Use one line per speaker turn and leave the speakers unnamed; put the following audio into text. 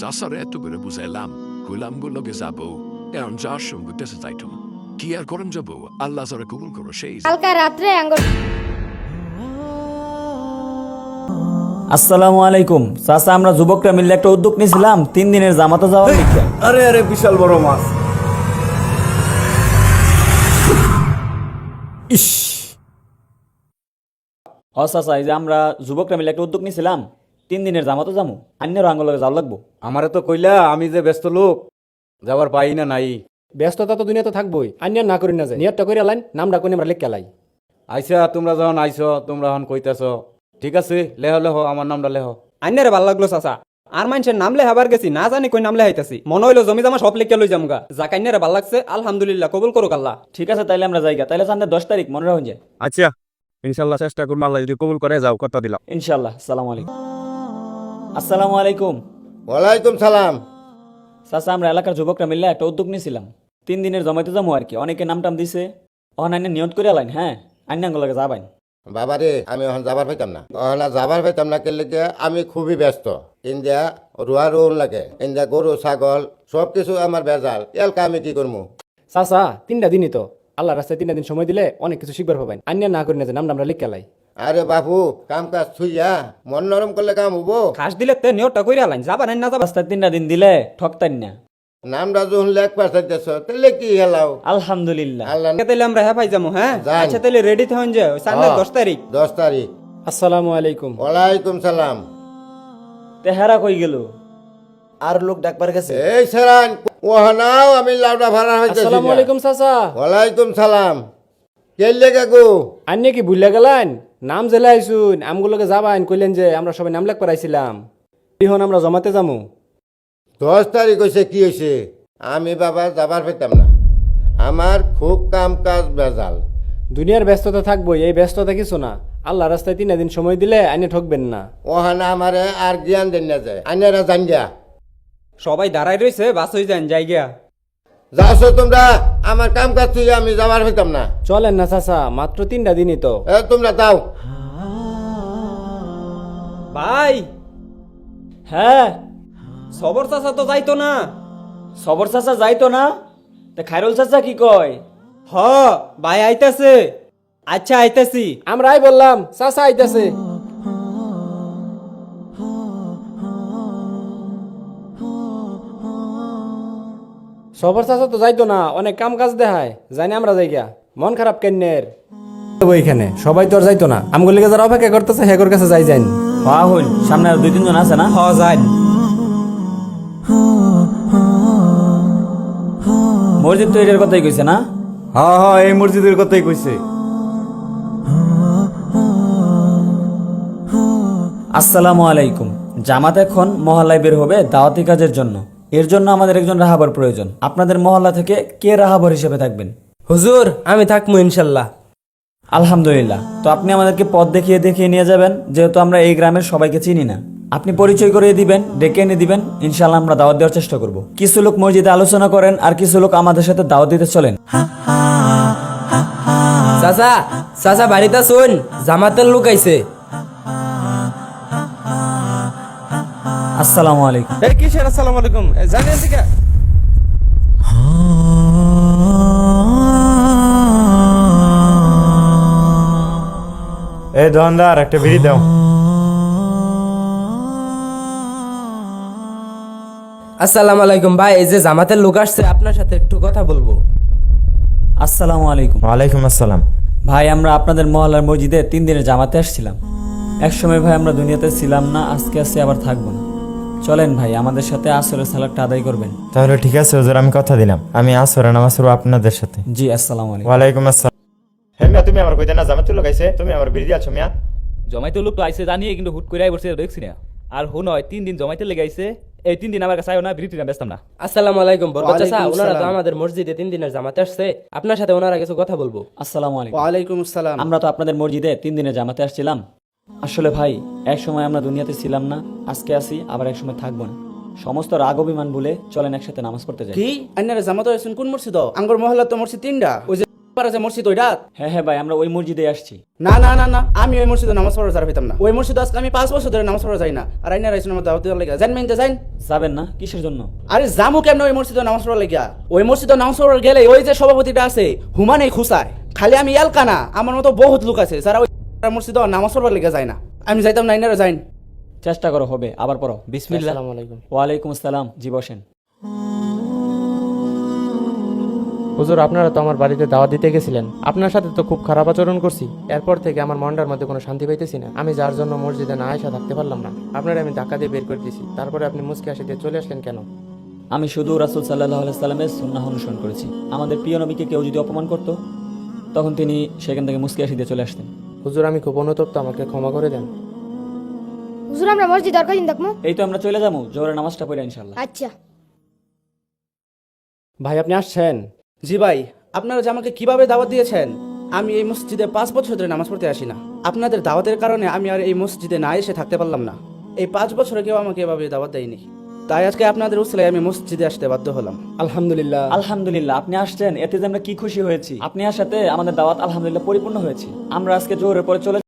চাচারে এত করে বুঝাইলাম কইলাম লগে যাবো এখন যার সঙ্গে দেশে যাইতাম কি আর করেন যাবো আল্লাহ যারা কবুল করো সেই
কালকা রাত্রে
আসসালামু আলাইকুম চাচা, আমরা যুবকরা মিলে একটা উদ্যোগ নিয়েছিলাম 3 দিনের জামাতে যাওয়ার লিখে।
আরে আরে বিশাল বড় মাছ।
ইস চাচা, এই যে আমরা যুবকরা মিলে একটা উদ্যোগ নিয়েছিলাম 3 দিনের জামাতে যাবো, অন্যের আঙ্গুলে যাওয়া লাগবো।
আমারে তো কইলা আমি যে ব্যস্ত লোক যাবার পাই না নাই।
ব্যস্ততা তো দুনিয়াতে থাকবোই, আন্য না করি না যায় নিয়তটা করে লাইন নামটা কোনে আমরা লিখে লাই।
আইসা তোমরা যখন আইছো তোমরা এখন কইতাছ ঠিক আছে, লেহ লেহ আমার নামটা লেহ।
আইনারে ভাল লাগলো চাচা, আর মানুষের নাম লেহাবার গেছি না জানি কই নাম লেহাইতাছি, মনে হইলো জমি জামা সব লিখে লই যামগা। যা কাইনারে ভাল লাগছে আলহামদুলিল্লাহ, কবুল করুক আল্লাহ।
ঠিক আছে, তাইলে আমরা যাইগা, তাইলে সামনে 10 তারিখ মনে রাখুন যায়।
আচ্ছা ইনশাল্লাহ চেষ্টা করবো, আল্লাহ যদি কবুল করে যাও কথা দিলাম।
ইনশাল্লাহ। আসসালামু আলাইকুম। আসসালামু আলাইকুম।
ওয়ালাইকুম সালাম।
চাচা, আমরা এলাকার যুবকরা মিলে একটা উদ্যোগ নিয়েছিলাম 3 দিনের জমাইতে যাবো আর কি। অনেকে নাম টাম দিছে, অনান্য নিয়ত করে লাইন। হ্যাঁ, আন্যাঙ্গুলকে যাবাইন।
বাবারে আমি এখন যাবার পাইতাম না, যাবার পাইতাম না কেলে আমি খুবই ব্যস্ত। ইন্ডিয়া রুয়া রুন লাগে, ইন্ডিয়া গরু ছাগল সব কিছু আমার বেজাল, এলকা আমি কি করবো।
চাচা 3টা দিনই তো, আল্লাহ রাস্তায় 3টা দিন সময় দিলে অনেক কিছু শিখবার পাবেন। আন্য না করি না যে নামটা আমরা লিখে লাই।
আরে বাবু কাম কাজ থুইয়া মন নরম করলে কাম হবো।
খাস দিলে তে নিয়তটা কইরা লাইন, যাবা নাই না যাবা।
রাস্তায় 3টা দিন দিলে ঠকতান না।
নামটা যখন লেখ পাঠাইতেছ তাহলে কি হেলাও।
আলহামদুলিল্লাহ।
আল্লাহ
তাইলে আমরা হেফাই যাবো। হ্যাঁ
যান।
আচ্ছা, তাইলে রেডি থাকুন যে সামনে 10 তারিখ।
10 তারিখ।
আসসালামু আলাইকুম।
ওয়ালাইকুম সালাম।
তেহারা কই গেল?
আর লোক ডাকবার গেছে।
এই সারান ওহানাও আমি লাউডা ভাড়া হইতেছি।
আসসালামু আলাইকুম চাচা।
ওয়ালাইকুম সালাম। কেলে কাকু
আন্য কি ভুলে গেলেন? নাম জেলে আইসুন, আমগুলোকে যাবাইন কইলেন যে আমরা সবাই নাম লেখ পারাইছিলাম। এখন আমরা জমাতে যাবো।
10 তারিখ হয়েছে কি হয়েছে? আমি বাবা যাবার পেতাম না, আমার খুব কাম কাজ বেজাল।
দুনিয়ার ব্যস্ততা থাকবোই, এই ব্যস্ততা কিছু না। আল্লাহ রাস্তায় 3টা দিন সময় দিলে আন্য ঠকবেন না।
ওহানা আমারে আর জ্ঞান দেন না যায়, আইনারা জান গিয়া।
সবাই দাঁড়াই রইছে, বাস হই যান জায়গা।
যাচ্ছো তোমরা, আমার কাম কাজ তুই আমি যাবার পেতাম না।
চলেন না চাচা, মাত্র 3টা দিনই তো।
তোমরা দাও।
ভাই
হ্যাঁ,
সবর চাচা তো যাইতো না।
সবর চাচা যাইতো না, তা খায়রুল চাচা কি কয়?
হ ভাই আইতাছে। আচ্ছা আইতাছি।
আমরাই বললাম চাচা আইতাছে। সবর চাচা তো যাইতো না, অনেক কাম কাজ দেখায়, জানি আমরা যাইগা। মন খারাপ কেন্নের ওইখানে সবাই তো আর যাইতো না। আমগুলিকে যারা অপেক্ষা করতেছে হেগর কাছে যাই যাইন।
হ্যাঁ হইল, সামনে আর 2-3 জন আছে না?
হ যাই।
মসজিদ তো এটার কথাই কইছে না?
হ্যাঁ হ্যাঁ, এই মসজিদের কথাই কইছে।
আসসালামু আলাইকুম। জামাত এখন মহল্লায় বের হবে দাওয়াতি কাজের জন্য। এর জন্য আমাদের একজন রাহাবার প্রয়োজন। আপনাদের মহল্লা থেকে কে রাহাবার হিসেবে থাকবেন?
হুজুর আমি থাকবো ইনশাল্লাহ।
আলহামদুলিল্লাহ। তো আপনি আমাদেরকে পথ দেখিয়ে নিয়ে যাবেন, যেহেতু আমরা এই গ্রামের সবাইকে চিনি না। আপনি পরিচয় করিয়ে দিবেন, ডেকে এনে দিবেন, ইনশাল্লাহ আমরা দাওয়াত দেওয়ার চেষ্টা করব। কিছু লোক মসজিদে আলোচনা করেন, আর কিছু লোক আমাদের সাথে দাওয়াত দিতে চলেন।
চাচা চাচা বাড়িতে শুন, জামাতের লোক আইছে।
আসসালামু আলাইকুম।
এই কিসের আসসালামু আলাইকুম? জানেন ঠিক
এই দোকানদার একটা বিড়ি দাও।
আসসালামু আলাইকুম ভাই, এই যে জামাতের লোক আসছে, আপনার সাথে একটু কথা বলবো।
আসসালামু আলাইকুম।
ওয়ালাইকুম আসসালাম।
ভাই, আমরা আপনাদের মহল্লার মসজিদে 3 দিনের জামাতে আসছিলাম। একসময় ভাই আমরা দুনিয়াতে ছিলাম না, আজকে আসি আবার থাকবো না। চলেন ভাই, আমাদের সাথে আসরের সালাতটা আদায় করবেন।
তাহলে ঠিক আছে হুজুর, আমি কথা দিলাম আমি আসরে নামাজ পড়ব আপনাদের সাথে।
জি, আসসালামু আলাইকুম।
ওয়ালাইকুম আসসালাম। হ্যাঁ মিয়া, তুমি আমার কইতে না জামাতুল লোক আইছে, তুমি আমার বিড়ি দিয়াছো মিয়া।
জমাইতে লোক তো আইসে জানিয়ে কিন্তু হুট করে বসে দেখছি না। আর হুন হয় 3 দিন জমাইতে লেগে আইসে, এই 3 দিন আমার কাছে আয়ো না, বিরতি না ব্যস্তাম না।
আসসালামু আলাইকুম বরকত চাচা,
ওয়ালাইকুম
ওনারা তো
সালাম।
আমাদের মসজিদে 3 দিনের জামাতে আসছে, আপনার সাথে ওনারা কিছু কথা বলবো।
আসসালামু আলাইকুম।
ওয়ালাইকুম আসসালাম।
আমরা তো আপনাদের মসজিদে 3 দিনের জামাতে আসছিলাম। আসলে ভাই, এক সময় আমরা দুনিয়াতে ছিলাম না, আজকে আসি আবার এক সময় থাকবো না। সমস্ত রাগ অভিমান ভুলে চলেন একসাথে নামাজ পড়তে যাই।
কি আন্নারে জামাত হয়েছেন কোন মসজিদ? আঙ্গর মহল্লা তো মসজিদ 3টা। ওই যে
পারা যে মসজিদ ওইটা?
হ্যাঁ হ্যাঁ ভাই, আমরা ওই মসজিদে আসছি।
না না না না, আমি ওই মসজিদে নামাজ পড়ার যারা পেতাম না। ওই মসজিদে আজকে আমি 5 বছর ধরে নামাজ পড়া যাই না। আর আইনা রাইসুন আমার দাওয়াত দেওয়ার লেগে জান মেনতে যাইন।
যাবেন না কিসের জন্য?
আরে জামু কেমন ওই মসজিদে নামাজ পড়ার লেগে? ওই মসজিদে নামাজ পড়ার গেলে ওই যে সভাপতিটা আছে হুমানেই খুসায়। খালি আমি এলকা না, আমার মতো বহুত লোক আছে যারা ওই মসজিদে নামাজ পড়ার লেগে যায় না। আমি যাইতাম না, আইনারা যাইন।
চেষ্টা করো, হবে। আবার পড়ো।
বিসমিল্লাহ। আসসালামু আলাইকুম।
ওয়ালাইকুম আসসালাম। জি বসেন।
হুজুর, আপনারা তো আমার বাড়িতে দাওয়াত দিতে গেছিলেন, আপনার সাথে তো খুব খারাপ আচরণ করছি। এরপর থেকে আমার মনটার মধ্যে কোনো শান্তি পাইতেছি না। আমি যার জন্য মসজিদে না আয়সা থাকতে পারলাম না, আপনারা আমি ধাক্কা দিয়ে বের করে দিয়েছি। তারপরে আপনি মুসকে আসে দিয়ে চলে আসলেন কেন?
আমি শুধু রাসূল সাল্লাল্লাহু আলাইহি সাল্লামের সুন্নাহ অনুসরণ করেছি। আমাদের প্রিয় নবীকে কেউ যদি অপমান করতো তখন তিনি সেখান থেকে মুসকি হাসি দিয়ে চলে আসতেন।
হুজুর, আমি খুব অনুতপ্ত, আমাকে ক্ষমা করে দেন।
হুজুর আমরা মসজিদ দরকার দিন দেখমু।
এই তো আমরা চলে যাবো, জোহরের নামাজটা পড়ে ইনশাআল্লাহ।
আচ্ছা
ভাই, আপনি আসছেন?
জি ভাই, আপনারা যে আমাকে কিভাবে দাওয়াত দিয়েছেন। আমি এই মসজিদে 5 বছর ধরে নামাজ পড়তে আসি না। আপনাদের দাওয়াতের কারণে আমি আর এই মসজিদে না এসে থাকতে পারলাম না। এই 5 বছরে কেউ আমাকে এভাবে দাওয়াত দেয়নি। তাই আজকে আপনাদের উসিলায় আমি মসজিদে আসতে বাধ্য হলাম।
আলহামদুলিল্লাহ।
আলহামদুলিল্লাহ, আপনি আসছেন, এতে যে আমরা কি খুশি হয়েছি। আপনি আসাতে আমাদের দাওয়াত আলহামদুলিল্লাহ পরিপূর্ণ হয়েছে। আমরা আজকে জোহরের পরে চলে